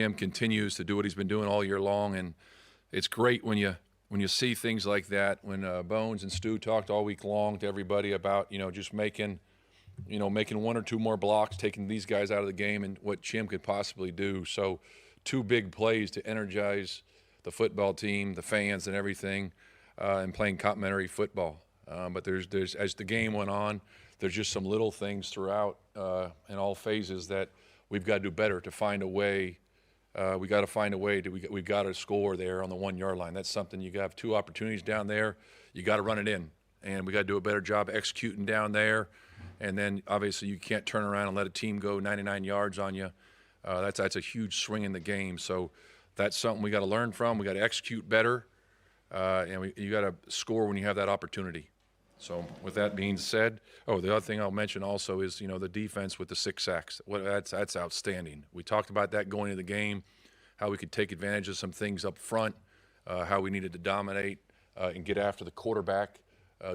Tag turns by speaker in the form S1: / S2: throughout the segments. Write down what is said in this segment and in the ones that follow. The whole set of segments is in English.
S1: Cam continues to do what he's been doing all year long, and it's great when you see things like that. When Bones and Stu talked all week long to everybody about just making one or two more blocks, taking these guys out of the game, and what Jim could possibly do. So, two big plays to energize the football team, the fans, and everything, and playing complementary football. But there's as the game went on, there's just some little things throughout in all phases that we've got to do better to find a way. We got to find a way we've got to score there on the 1 yard line. That's something you have 2 opportunities down there. You got to run it in, and we got to do a better job executing down there. And then obviously you can't turn around and let a team go 99 yards on you. That's a huge swing in the game. So that's something we got to learn from. We got to execute better, and you got to score when you have that opportunity. So with that being said, the other thing I'll mention also is the defense with the 6 sacks. That's outstanding. We talked about that going into the game, how we could take advantage of some things up front, how we needed to dominate and get after the quarterback,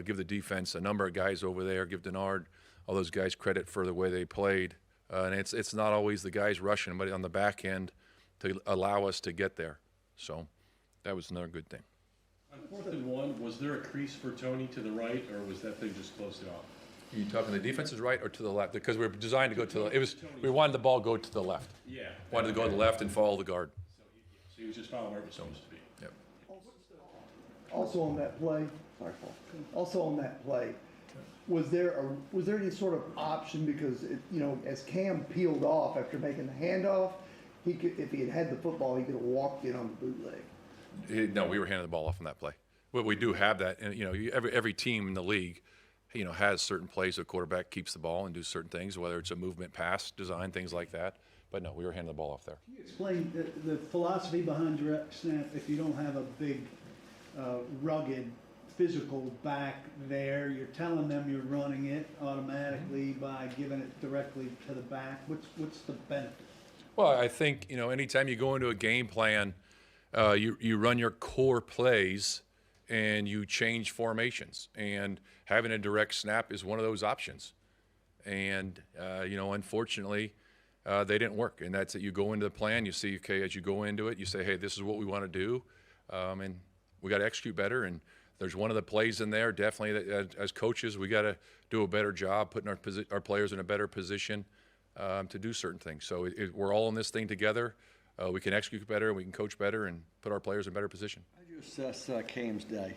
S1: give the defense a number of guys over there, give Denard, all those guys credit for the way they played. And it's not always the guys rushing, but on the back end to allow us to get there. So that was another good thing.
S2: On 4th and 1, was there a crease for Tony to the right, or was that thing just closed it off?
S1: Are you talking the defense's right or to the left? Because we were designed to go to the we wanted the ball go to the left.
S2: Yeah.
S1: Wanted to go to the left and follow the guard.
S2: So he was just following where it was supposed to be.
S1: Yep.
S3: Also on that play, sorry, Paul. Also on that play, was there any sort of option, because as Cam peeled off after making the handoff, if he had had the football, he could have walked in on the bootleg.
S1: No, we were handing the ball off on that play. Well, we do have that, and every team in the league, has certain plays. The quarterback keeps the ball and do certain things, whether it's a movement pass design, things like that. But no, we were handing the ball off there.
S4: Can you explain the philosophy behind direct snap if you don't have a big, rugged, physical back there? You're telling them you're running it automatically by giving it directly to the back. What's the benefit?
S1: Well, I think anytime you go into a game plan, you run your core plays and you change formations, and having a direct snap is one of those options. And unfortunately, they didn't work. And that's it. You go into the plan, you see, okay, as you go into it, you say, hey, this is what we want to do, and we got to execute better. And there's one of the plays in there, definitely, that as coaches, we got to do a better job putting our players in a better position to do certain things. So we're all in this thing together. We can execute better, we can coach better, and put our players in better position.
S5: How do you assess Cam's day?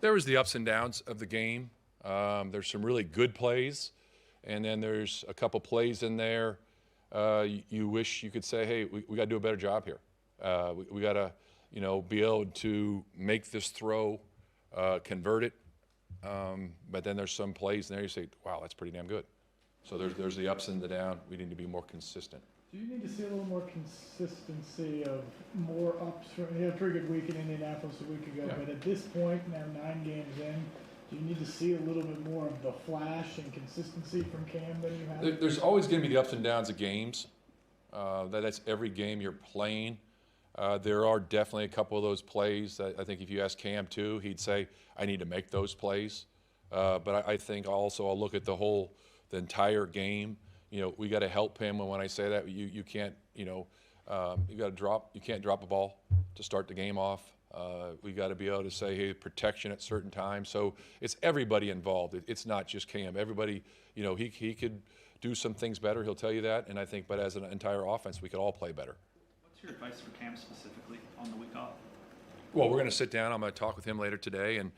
S1: There was the ups and downs of the game. There's some really good plays, and then there's a couple plays in there you wish you could say, hey, we got to do a better job here. We got to, be able to make this throw, convert it. But then there's some plays in there you say, wow, that's pretty damn good. So there's the ups and the downs. We need to be more consistent.
S6: Do you need to see a little more consistency of more ups? You had a pretty good week in Indianapolis a week ago,
S1: Yeah.
S6: But at this point, now 9 games in, do you need to see a little bit more of the flash and consistency from Cam than you have?
S1: There's always going to be the ups and downs of games. That's every game you're playing. There are definitely a couple of those plays that I think if you ask Cam too, he'd say, I need to make those plays. But I think also I'll look at the entire game. We got to help him, and when I say that, you can't, you can't drop a ball to start the game off. We got to be able to say, hey, protection at certain times. So it's everybody involved. It's not just Cam. Everybody, he could do some things better. He'll tell you that, and I think, but as an entire offense, we could all play better.
S7: What's your advice for Cam specifically on the week off?
S1: Well, we're going to sit down. I'm going to talk with him later today and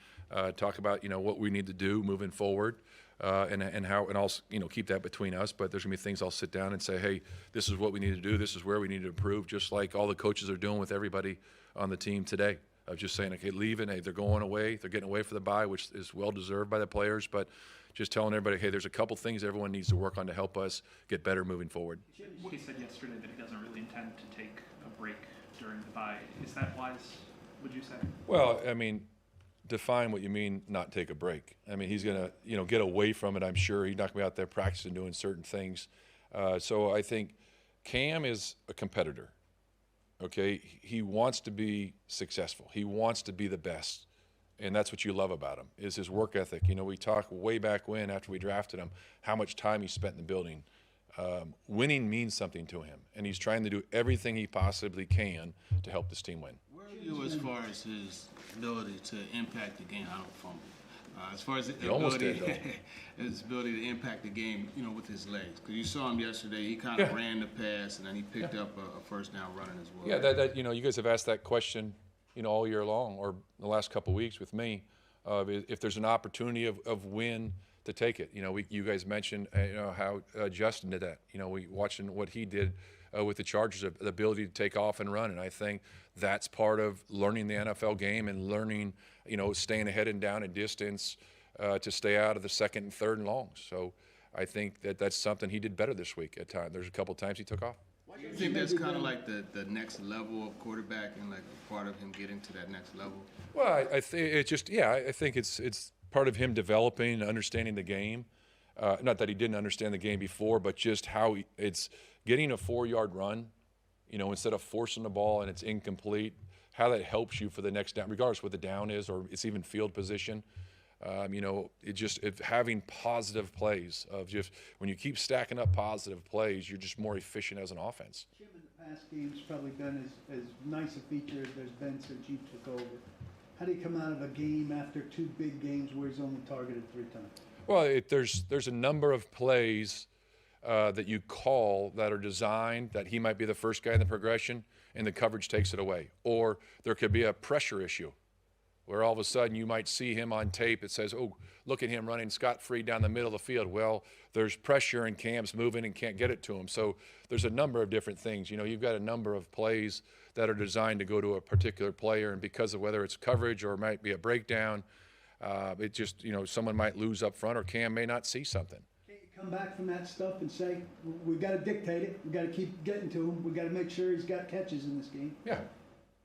S1: talk about what we need to do moving forward. And how, and I'll keep that between us, but there's gonna be things I'll sit down and say, hey, this is what we need to do, this is where we need to improve, just like all the coaches are doing with everybody on the team today. Of just saying, okay, leaving, hey, they're going away, they're getting away for the bye, which is well deserved by the players, but just telling everybody, hey, there's a couple things everyone needs to work on to help us get better moving forward.
S7: He said yesterday that he doesn't really intend to take a break during the bye. Is that wise, would you say?
S1: Well, I mean, define what you mean not take a break. I mean, he's going to, get away from it, I'm sure. He's not going to be out there practicing doing certain things. So I think Cam is a competitor, okay? He wants to be successful. He wants to be the best, and that's what you love about him, is his work ethic. We talked way back when, after we drafted him, how much time he spent in the building. winning means something to him, and he's trying to do everything he possibly can to help this team win.
S8: Where are you as far as his ability to impact the game? I don't fumble. As far as the
S1: almost
S8: ability,
S1: did,
S8: his ability to impact the game, with his legs. Because you saw him yesterday, he kind of ran the pass, and then he picked up a first down running as well.
S1: Yeah, that you guys have asked that question, all year long, or the last couple of weeks with me, if there's an opportunity of win to take it. You guys mentioned how Justin did that. We watching what he did with the Chargers, the ability to take off and run, and I think that's part of learning the NFL game and learning, staying ahead and down in distance to stay out of the second and third and longs. So I think that's something he did better this week at times. There's a couple times he took off.
S8: Do you think that's kind of like the next level of quarterback and like a part of him getting to that next level?
S1: Well, I think it's just, I think it's part of him developing and understanding the game. Not that he didn't understand the game before, but just how it's getting a 4-yard run, instead of forcing the ball and it's incomplete, how that helps you for the next down, regardless what the down is or it's even field position. Having positive plays of just when you keep stacking up positive plays, you're just more efficient as an offense.
S4: Jim, in the past games probably been as nice a feature as there's been since you took over. How do you come out of a game after 2 big games where he's only targeted 3 times?
S1: Well, there's a number of plays that you call that are designed that he might be the first guy in the progression and the coverage takes it away. Or there could be a pressure issue where all of a sudden you might see him on tape that says, oh, look at him running scot-free down the middle of the field. Well, there's pressure and Cam's moving and can't get it to him. So there's a number of different things. You've got a number of plays that are designed to go to a particular player, and because of whether it's coverage or it might be a breakdown, it just, someone might lose up front or Cam may not see something.
S4: Can't you come back from that stuff and say, we've got to dictate it, we've got to keep getting to him, we've got to make sure he's got catches in this game?
S1: Yeah.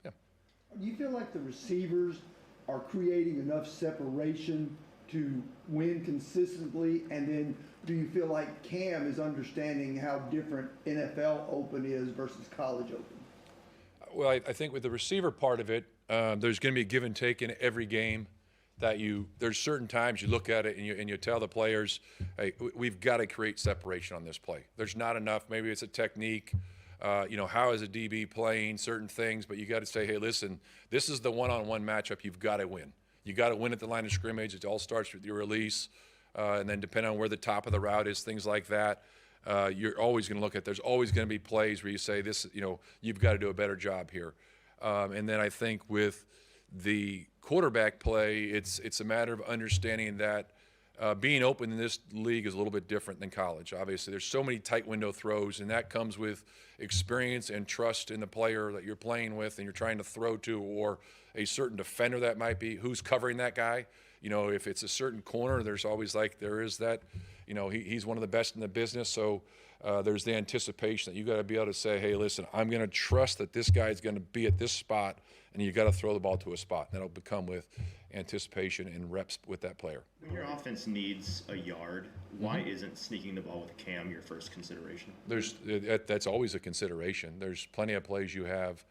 S3: Do you feel like the receivers are creating enough separation to win consistently? And then do you feel like Cam is understanding how different NFL open is versus college open?
S1: Well, I think with the receiver part of it, there's going to be a give and take in every game. There's certain times you look at it and you tell the players, hey, we've got to create separation on this play. There's not enough. Maybe it's a technique. How is a DB playing certain things? But you got to say, hey, listen, this is the one-on-one matchup. You've got to win. You got to win at the line of scrimmage. It all starts with your release, and then depending on where the top of the route is, things like that. You're always going to look at. There's always going to be plays where you say this. You've got to do a better job here. And then I think with the quarterback play, it's a matter of understanding that being open in this league is a little bit different than college. Obviously, there's so many tight window throws, and that comes with experience and trust in the player that you're playing with and you're trying to throw to, or a certain defender that might be who's covering that guy. If it's a certain corner, there's always there is that. He's one of the best in the business, so there's the anticipation that you got to be able to say, hey, listen, I'm going to trust that this guy is going to be at this spot, and you got to throw the ball to a spot. That'll become with anticipation and reps with that player.
S9: When your offense needs a yard, why isn't sneaking the ball with Cam your first consideration?
S1: That's always a consideration. There's plenty of plays you have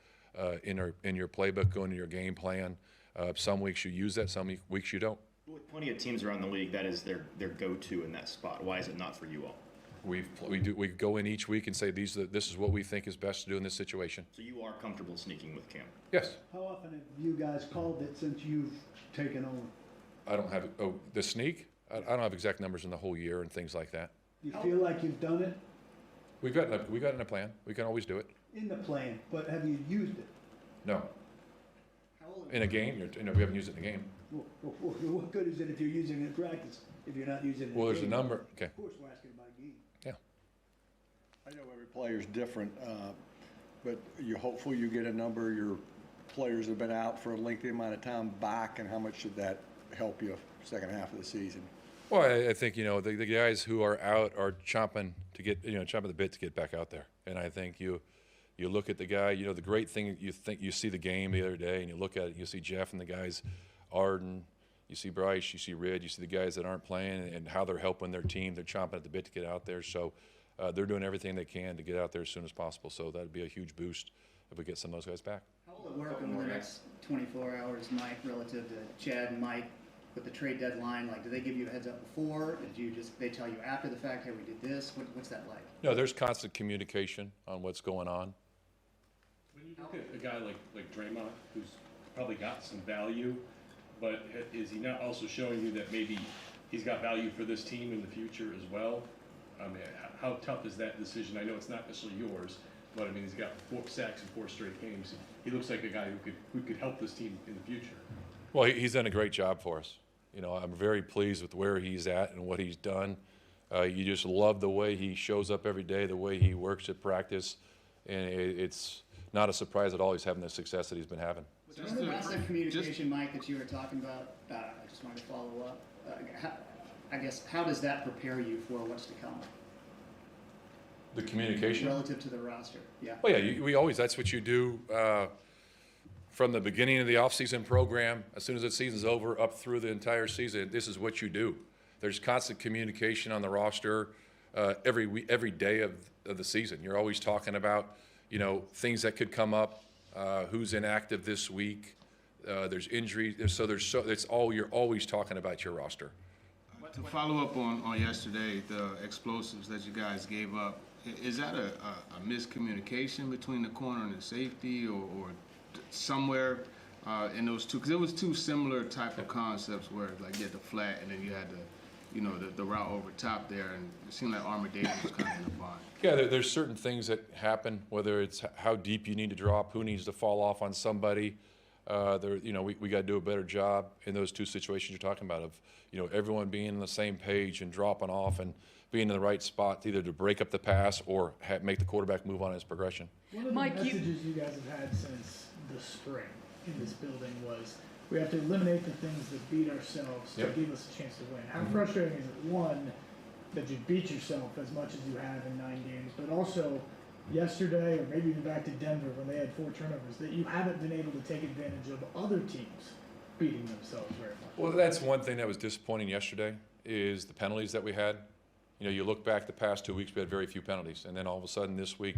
S1: in your playbook, going to your game plan. Some weeks you use that, some weeks you don't.
S9: With plenty of teams around the league, that is their go-to in that spot. Why is it not for you all?
S1: We go in each week and say this is what we think is best to do in this situation.
S9: So you are comfortable sneaking with Cam?
S1: Yes.
S4: How often have you guys called it since you've taken over?
S1: I don't have the sneak. I don't have exact numbers in the whole year and things like that.
S4: Do you feel like you've done it
S1: We got in a plan. We can always do it.
S4: in the plan, but have you used it?
S1: No. In a game, we haven't used it in a game.
S4: What good is it if you're using it in practice, if you're not using it in
S1: Well,
S4: a
S1: there's a
S4: game?
S1: number. Okay.
S4: Of course, we're asking about a game.
S1: Yeah.
S5: I know every player's different, but you're hopeful you get a number of your players that have been out for a lengthy amount of time back, and how much should that help you second half of the season?
S1: Well, I think the guys who are out are chomping the bit to get back out there, and I think you look at the guy. The great thing you see the game the other day, and you look at it, you see Jeff and the guys, Arden, you see Bryce, you see Rid, you see the guys that aren't playing and how they're helping their team. They're chomping at the bit to get out there, so they're doing everything they can to get out there as soon as possible. So that'd be a huge boost if we get some of those guys back.
S10: How will it work over the next 24 hours, Mike, relative to Chad and Mike with the trade deadline? Like, do they give you a heads up before? Did you just, they tell you after the fact, hey, we did this? What's that like?
S1: No, there's constant communication on what's going on.
S2: When you look at a guy like Draymond, who's probably got some value, but is he not also showing you that maybe he's got value for this team in the future as well? I mean, how tough is that decision? I know it's not necessarily yours, but I mean, he's got 4 sacks in 4 straight games. He looks like a guy who could help this team in the future.
S1: Well, he's done a great job for us. You know, I'm very pleased with where he's at and what he's done. You just love the way he shows up every day, the way he works at practice, and it's not a surprise at all he's having the success that he's been having.
S10: Remember the last communication, Mike, that you were talking about? I just wanted to follow up. I guess, how does that prepare you for what's to come?
S1: The communication?
S10: Relative to the roster, yeah.
S1: Well, yeah, we always, that's what you do from the beginning of the offseason program, as soon as the season's over, up through the entire season. This is what you do. There's constant communication on the roster every day of the season. You're always talking about, you know, things that could come up, who's inactive this week. There's injuries, you're always talking about your roster.
S8: To follow up on yesterday, the explosives that you guys gave up, is that a miscommunication between the corner and the safety, or somewhere in those two? Because it was 2 similar type of concepts where, like, you had the flat and then you had the route over top there, and it seemed like Armour Davis was kind of in the bind.
S1: Yeah, there's certain things that happen, whether it's how deep you need to drop, who needs to fall off on somebody. We got to do a better job in those 2 situations you're talking about, of, you know, everyone being on the same page and dropping off and being in the right spot, either to break up the pass or make the quarterback move on his progression.
S6: One of the messages you guys have had since the spring in this building was, we have to eliminate the things that beat ourselves to give us a chance to win. How frustrating is it, one, that you beat yourself as much as you have in 9 games, but also yesterday, or maybe even back to Denver when they had 4 turnovers, that you haven't been able to take advantage of other teams beating themselves very much?
S1: Well, that's one thing that was disappointing yesterday, is the penalties that we had. You know, you look back the past 2 weeks, we had very few penalties, and then all of a sudden this week,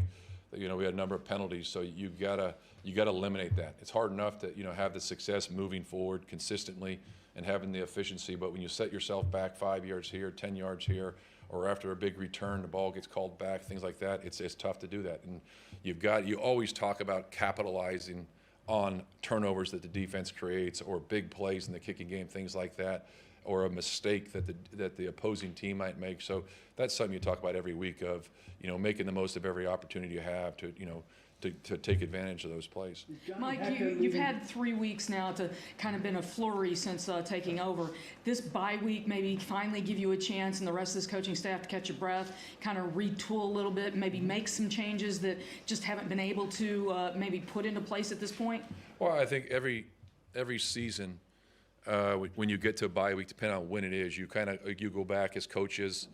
S1: you know, we had a number of penalties. So you gotta eliminate that. It's hard enough to, you know, have the success moving forward consistently and having the efficiency, but when you set yourself back 5 yards here, 10 yards here, or after a big return, the ball gets called back, things like that, it's tough to do that. And you always talk about capitalizing on turnovers that the defense creates, or big plays in the kicking game, things like that, or a mistake that the opposing team might make. So that's something you talk about every week, of, you know, making the most of every opportunity you have to, you know, to take advantage of those plays.
S11: Mike, you've had 3 weeks now to kind of been a flurry since taking over. This bye week maybe finally give you a chance, and the rest of this coaching staff, to catch your breath, kind of retool a little bit, maybe make some changes that just haven't been able to maybe put into place at this point?
S1: Well, I think every season, when you get to a bye week, depending on when it is, you you go back as coaches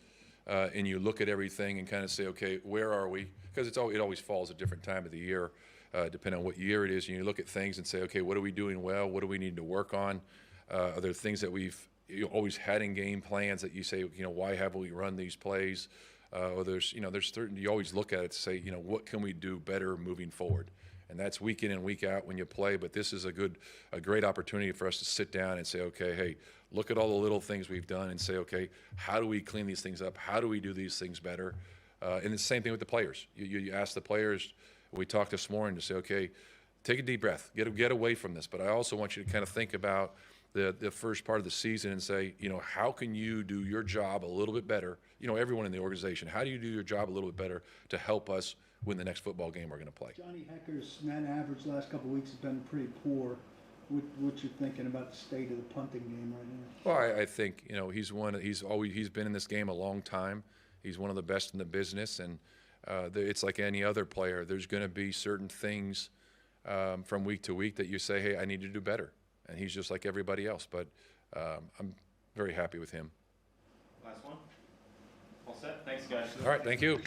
S1: and you look at everything and kind of say, okay, where are we? Because it always falls at a different time of the year, depending on what year it is. And you look at things and say, okay, what are we doing well? What do we need to work on? Are there things that we've always had in game plans that you say, you know, why haven't we run these plays? Or there's certain, you always look at it to say, you know, what can we do better moving forward? And that's week in and week out when you play. But this is a great opportunity for us to sit down and say, okay, hey, look at all the little things we've done and say, okay, how do we clean these things up? How do we do these things better? And the same thing with the players. You ask the players, we talked this morning, to say, okay, take a deep breath, get away from this. But I also want you to kind of think about the first part of the season and say, you know, how can you do your job a little bit better? You know, everyone in the organization, how do you do your job a little bit better to help us win the next football game we're going to play?
S4: Johnny Hecker's net average last couple of weeks has been pretty poor. What you thinking about the state of the punting game right now?
S1: Well, I think, you know, he's been in this game a long time. He's one of the best in the business, and it's like any other player. There's going to be certain things from week to week that you say, hey, I need to do better. And he's just like everybody else, but I'm very happy with him.
S9: Last one. All set. Thanks, guys.
S1: All right, thank you.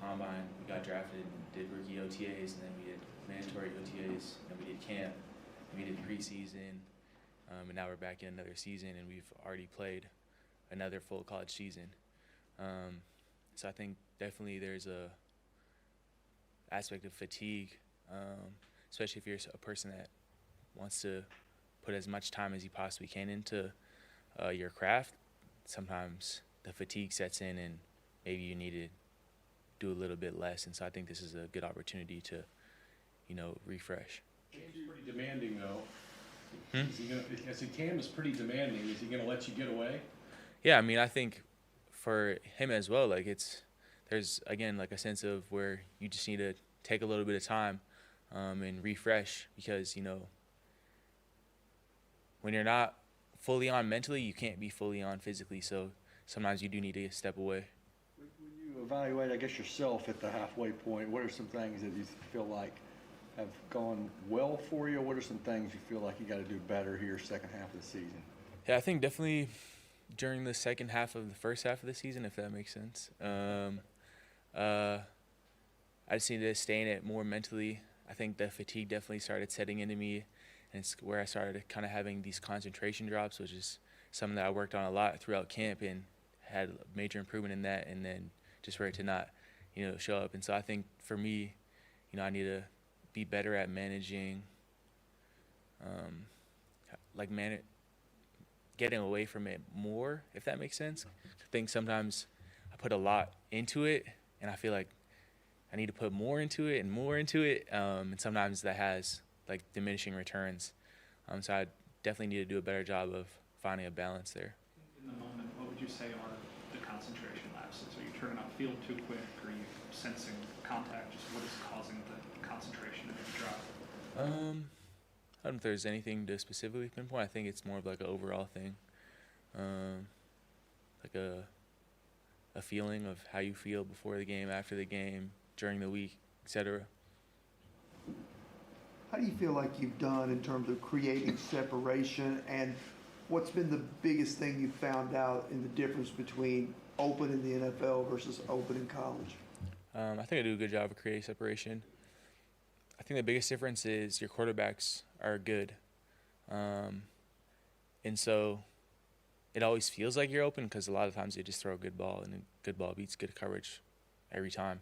S12: combine, we got drafted and did rookie OTAs, and then we did mandatory OTAs, and we did camp, and we did preseason, and now we're back in another season, and we've already played another full college season. So I think definitely there's a aspect of fatigue, especially if you're a person that wants to put as much time as you possibly can into your craft. Sometimes the fatigue sets in and maybe you need to do a little bit less. And so I think this is a good opportunity to, refresh.
S2: Cam's pretty demanding though. Is he gonna, I said Cam is pretty demanding. Is he gonna let you get away?
S12: Yeah, I mean, I think for him as well, like there's again like a sense of where you just need to take a little bit of time and refresh, because when you're not fully on mentally, you can't be fully on physically. So sometimes you do need to step away.
S5: When you evaluate, I guess, yourself at the halfway point, what are some things that you feel like have gone well for you? What are some things you feel like you got to do better here second half of the season?
S12: Yeah, I think definitely during the second half of the first half of the season, if that makes sense. I just needed to stay in it more mentally. I think the fatigue definitely started setting into me, and it's where I started kind of having these concentration drops, which is something that I worked on a lot throughout camp and had a major improvement in that, and then just for it to not, show up. And so I think for me, I need to be better at managing, getting away from it more, if that makes sense. I think sometimes I put a lot into it, and I feel like I need to put more into it, and sometimes that has diminishing returns. So I definitely need to do a better job of finding a balance there.
S7: In the moment, what would you say are the concentration lapses? Are you turning out field too quick? Are you sensing contact? Just what is causing the concentration to drop?
S12: I don't know if there's anything to specifically pinpoint. I think it's more of an overall thing, a feeling of how you feel before the game, after the game, during the week, etc.
S3: How do you feel like you've done in terms of creating separation, and what's been the biggest thing you found out in the difference between open in the NFL versus open in college?
S12: I think I do a good job of creating separation. I think the biggest difference is your quarterbacks are good. And so it always feels like you're open because a lot of times they just throw a good ball, and a good ball beats good coverage every time.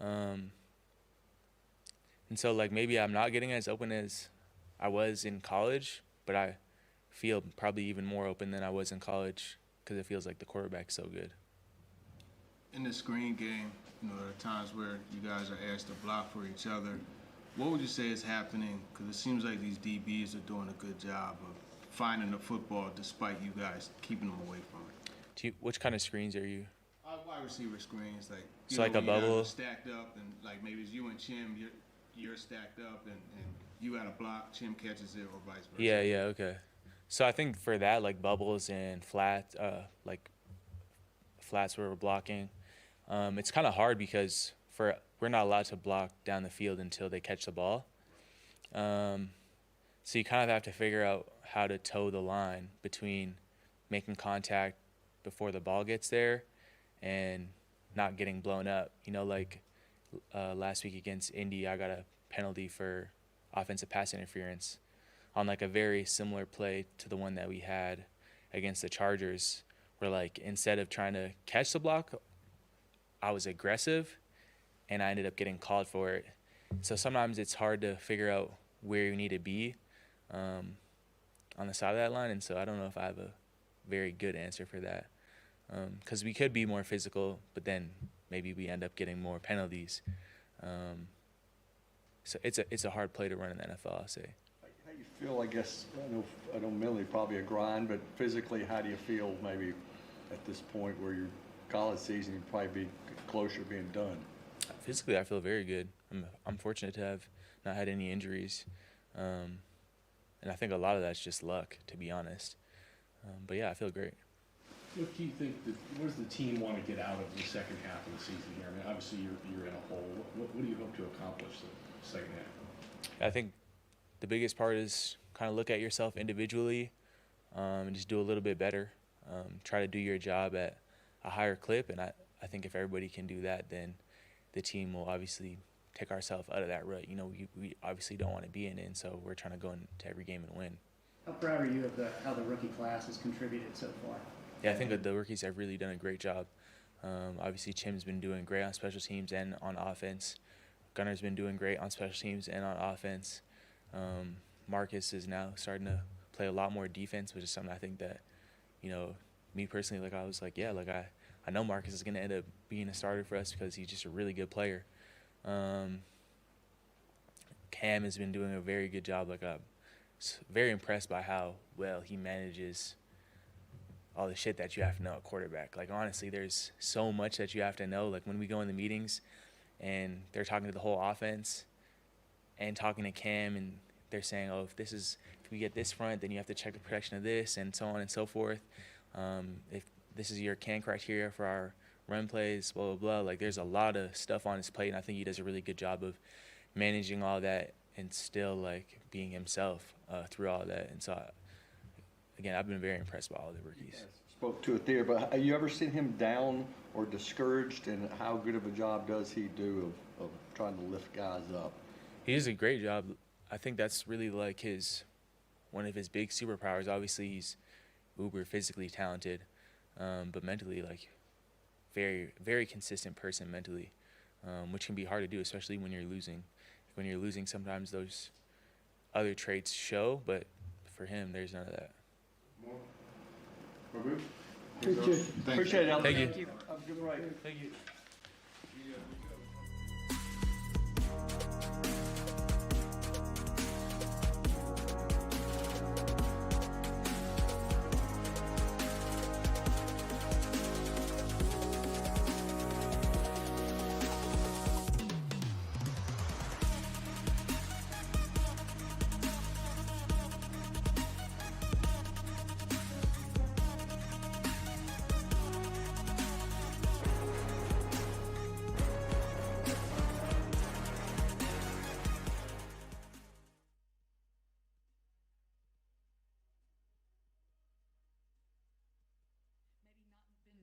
S12: And so maybe I'm not getting as open as I was in college, but I feel probably even more open than I was in college because it feels like the quarterback's so good.
S8: In the screen game, there are times where you guys are asked to block for each other. What would you say is happening? Because it seems like these DBs are doing a good job of finding the football despite you guys keeping them away from it.
S12: Which kind of screens are you?
S8: Wide receiver screens,
S12: So a bubble?
S8: Stacked up, and maybe it's you and Chim, you're stacked up, and you got a block, Chim catches it, or vice versa.
S12: Yeah, okay. So I think for that, bubbles and flats where we're blocking, it's kind of hard because we're not allowed to block down the field until they catch the ball. So you kind of have to figure out how to toe the line between making contact before the ball gets there and not getting blown up. Last week against Indy, I got a penalty for offensive pass interference on a very similar play to the one that we had against the Chargers, where instead of trying to catch the block, I was aggressive and I ended up getting called for it. So sometimes it's hard to figure out where you need to be on the side of that line, and so I don't know if I have a very good answer for that, because we could be more physical, but then maybe we end up getting more penalties. So it's a hard play to run in the NFL, I'll say.
S5: How do you feel, I guess, I know mentally probably a grind, but physically, how do you feel maybe at this point where your college season would probably be closer to being done?
S12: Physically, I feel very good. I'm fortunate to have not had any injuries. And I think a lot of that's just luck, to be honest. But yeah, I feel great.
S2: What do you think? What does the team want to get out of the second half of the season here? I mean, obviously you're in a hole. What do you hope to accomplish the second half?
S12: I think the biggest part is kind of look at yourself individually and just do a little bit better. Try to do your job at a higher clip, and I think if everybody can do that, then the team will obviously take ourselves out of that rut. You know, we obviously don't want to be in it, and so we're trying to go into every game and win.
S10: How proud are you of how the rookie class has contributed so far?
S12: Yeah, I think that the rookies have really done a great job. Obviously, Chim's been doing great on special teams and on offense. Gunner's been doing great on special teams and on offense. Marcus is now starting to play a lot more defense, which is something I think that, you know, me personally, like I was like, yeah, like I know Marcus is going to end up being a starter for us because he's just a really good player. Cam has been doing a very good job. Like I'm very impressed by how well he manages all the shit that you have to know at quarterback. Like honestly, there's so much that you have to know. Like when we go in the meetings and they're talking to the whole offense and talking to Cam and they're saying, oh, if we get this front, then you have to check the protection of this and so on and so forth. If this is your can criteria for our run plays, blah, blah, blah. Like there's a lot of stuff on his plate, and I think he does a really good job of managing all that and still like being himself through all that. And so, again, I've been very impressed by all the rookies.
S5: Spoke to it there, but have you ever seen him down or discouraged, and how good of a job does he do of trying to lift guys up?
S12: He does a great job. I think that's really like one of his big superpowers. Obviously, he's uber physically talented, but mentally, like, very, very consistent person mentally, which can be hard to do, especially when you're losing. When you're losing, sometimes those other traits show, but for him, there's none of that.
S5: Appreciate it, Alex.
S12: Thank you.
S5: Have a good ride.
S12: Thank you.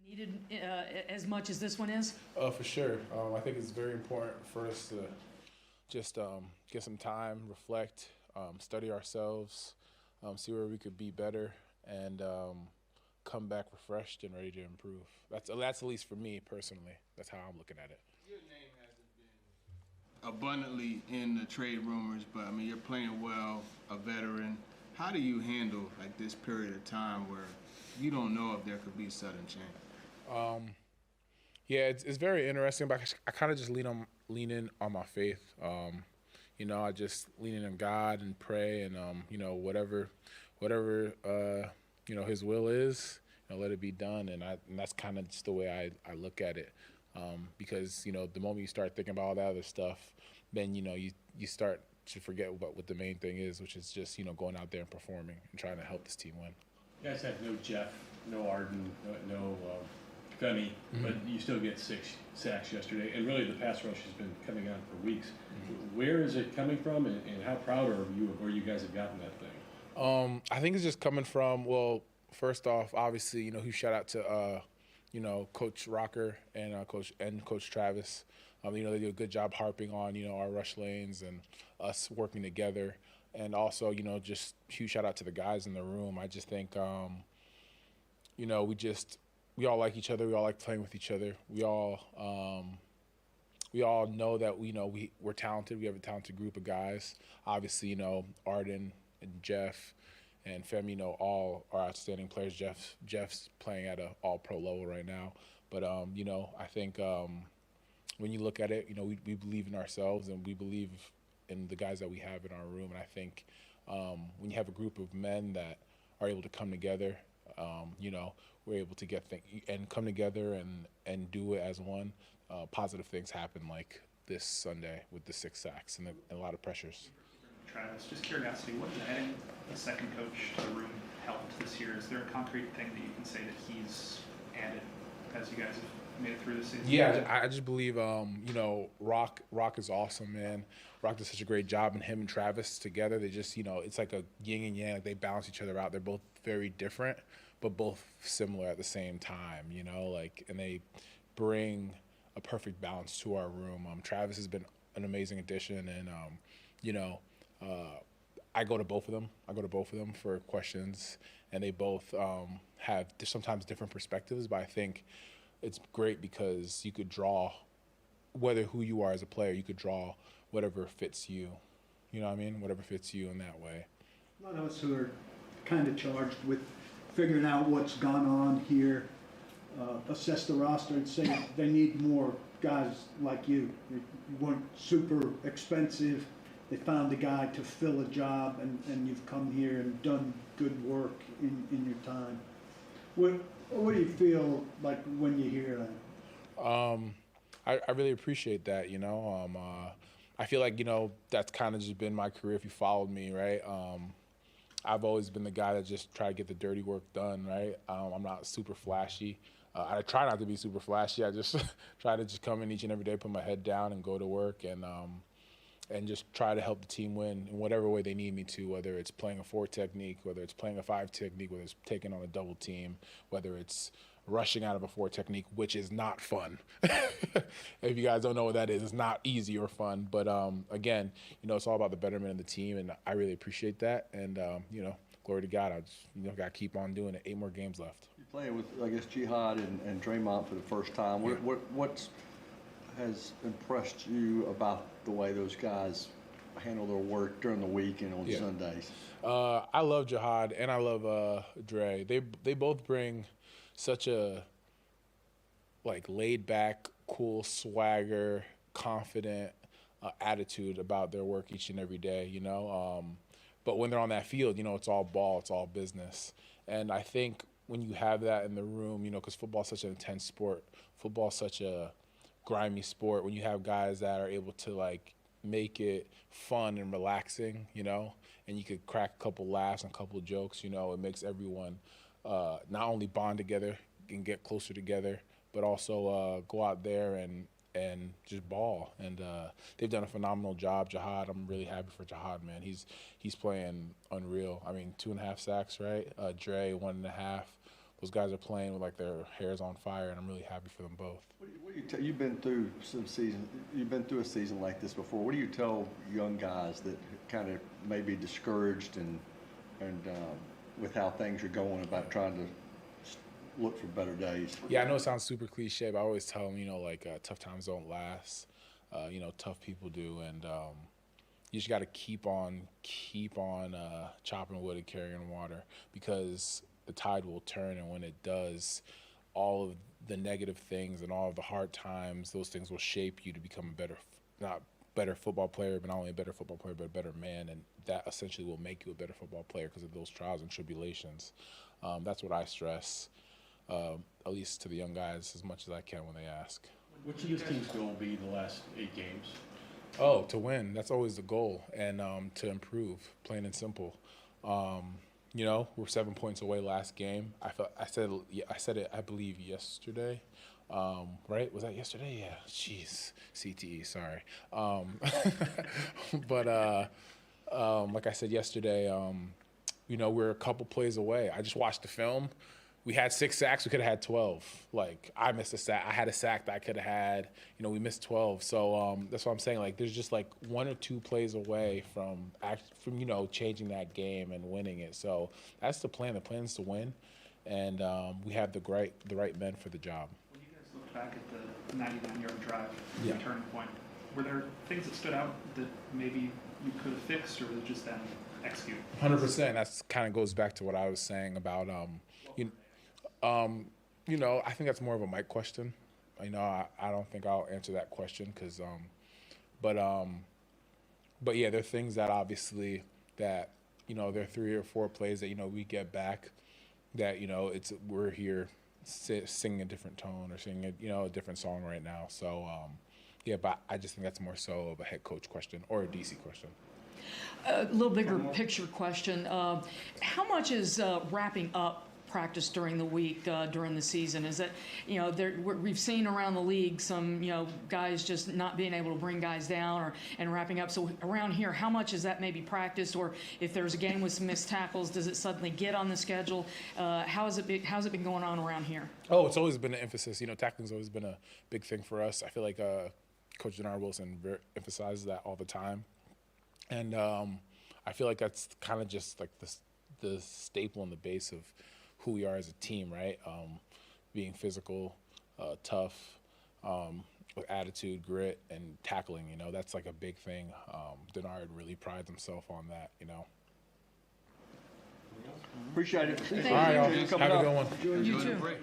S11: Needed as much as this one is?
S13: For sure. I think it's very important for us to just get some time, reflect, study ourselves, see where we could be better, and come back refreshed and ready to improve. That's at least for me personally. That's how I'm looking at it.
S8: Your name hasn't been abundantly in the trade rumors, but I mean you're playing well, a veteran. How do you handle like this period of time where you don't know if there could be sudden change?
S13: Yeah, it's very interesting, but I kind of just lean in on my faith. You know, I just lean in on God and pray, and you know, whatever you know His will is, you know, let it be done. And that's kind of just the way I look at it, because you know, the moment you start thinking about all that other stuff, then you know you start to forget what the main thing is, which is just, you know, going out there and performing and trying to help this team win.
S2: You guys have no Jeff, no Arden, no Gunny, but you still get 6 sacks yesterday, and really the pass rush has been coming on for weeks. Where is it coming from, and how proud are you of where you guys have gotten that thing?
S13: I think it's just coming from, well, first off, obviously, you know, huge shout out to you know, Coach Rocker and Coach Travis. You know, they do a good job harping on, you know, our rush lanes and us working together. And also, you know, just huge shout out to the guys in the room. I just think, you know, we all like each other. We all like playing with each other. We all know that we're talented. We have a talented group of guys. Obviously, you know, Arden and Jeff and Femi, you know, all are outstanding players. Jeff's playing at a all-pro level right now. But you know, I think when you look at it, you know, we believe in ourselves and we believe in the guys that we have in our room. And I think when you have a group of men that are able to come together, you know, we're able to get things and come together and do it as one. Positive things happen, like this Sunday with the 6 sacks and a lot of pressures.
S7: Travis, just curiosity, what does adding a second coach to the room helped this year? Is there a concrete thing that you can say that he's added as you guys have made it through the season?
S13: Yeah, I just believe, you know, Rock is awesome, man. Rock does such a great job, and him and Travis together, they just, you know, it's like a yin and yang. Like they balance each other out. They're both very different, but both similar at the same time, you know, like, and they bring a perfect balance to our room. Travis has been an amazing addition, and I go to both of them. For questions, and they both have sometimes different perspectives. But I think it's great because you could draw, whether who you are as a player, you could draw whatever fits you. You know what I mean? Whatever fits you in that way.
S4: A lot of us who are kind of charged with figuring out what's gone on here, assess the roster and say they need more guys like you. You weren't super expensive. They found a guy to fill a job, and you've come here and done good work in your time. What do you feel like when you hear that?
S13: I really appreciate that, I feel like, that's kind of just been my career if you followed me, right? I've always been the guy that just try to get the dirty work done, right? I'm not super flashy. I try not to be super flashy. I just try to just come in each and every day, put my head down and go to work and just try to help the team win in whatever way they need me to, whether it's playing a 4 technique, whether it's playing a 5 technique, whether it's taking on a double team, whether it's rushing out of a 4 technique, which is not fun. If you guys don't know what that is, it's not easy or fun. But again, it's all about the betterment of the team, and I really appreciate that. And glory to God, I just got to keep on doing it. 8 more games left.
S5: You're playing with, I guess, Jihad and Draymond for the first time.
S13: Yeah.
S5: What has impressed you about the way those guys handle their work during the week and on Sundays?
S13: I love Jihad and I love Dre. They both bring such a laid back, cool swagger, confident attitude about their work each and every day, But when they're on that field, it's all ball, it's all business. And I think when you have that in the room, because football's such an intense sport, football's such a grimy sport, when you have guys that are able to make it fun and relaxing, and you could crack a couple laughs and a couple jokes, it makes everyone not only bond together and get closer together, but also go out there and just ball. And they've done a phenomenal job. Jihad, I'm really happy for Jihad, man. He's playing unreal. I mean, 2.5 sacks, right? Dre, 1.5. Those guys are playing with their hairs on fire, and I'm really happy for them both.
S5: What do you you've been through some season. You've been through a season like this before. What do you tell young guys that kind of may be discouraged and with how things are going about trying to look for better days?
S13: Yeah, I know it sounds super cliche, but I always tell them, tough times don't last. Tough people do, and you just got to keep on chopping wood and carrying water, because the tide will turn, and when it does, all of the negative things and all of the hard times, those things will shape you to become a better football player, but not only a better football player, but a better man, and that essentially will make you a better football player because of those trials and tribulations. That's what I stress, at least to the young guys, as much as I can when they ask.
S2: What's this team's goal be the last 8 games?
S13: Oh, to win. That's always the goal, and to improve, plain and simple. We're 7 points away last game. I said it, I believe, yesterday. Right? Was that yesterday? Yeah. Jeez. CTE, sorry. But like I said yesterday, we're a couple plays away. I just watched the film. We had 6 sacks. We could have had 12. I missed a sack. I had a sack that I could have had. We missed 12. So that's what I'm saying. There's just 1 or 2 plays away from changing that game and winning it. So that's the plan. The plan is to win, and we have the right men for the job.
S7: When you guys look back at the 99-yard drive,
S13: Yeah.
S7: turning point, were there things that stood out that maybe you could have fixed, or was it just then execute?
S13: 100%. That kind of goes back to what I was saying about I think that's more of a Mike question. I don't think I'll answer that question because, but yeah, there are things that obviously that, there are 3 or 4 plays that, we get back that, we're here singing a different tone or singing, a different song right now. So, yeah, but I just think that's more so of a head coach question or a DC question.
S11: A little bigger picture question. How much is wrapping up practice during the week, during the season? Is that, you know, we've seen around the league some, you know, guys just not being able to bring guys down and wrapping up. So around here, how much is that maybe practiced? Or if there's a game with some missed tackles, does it suddenly get on the schedule? How's it been going on around here?
S13: Oh, it's always been an emphasis. You know, tackling's always been a big thing for us. I feel like Coach Denard Wilson emphasizes that all the time. And I feel like that's kind of just like the staple and the base of who we are as a team, right? Being physical, tough, with attitude, grit, and tackling. You know, that's like a big thing. Denard really prides himself on that. You know.
S5: Appreciate it.
S11: Thank
S13: All right,
S11: you.
S13: y'all. Have a good one.
S11: You too.
S8: Good break.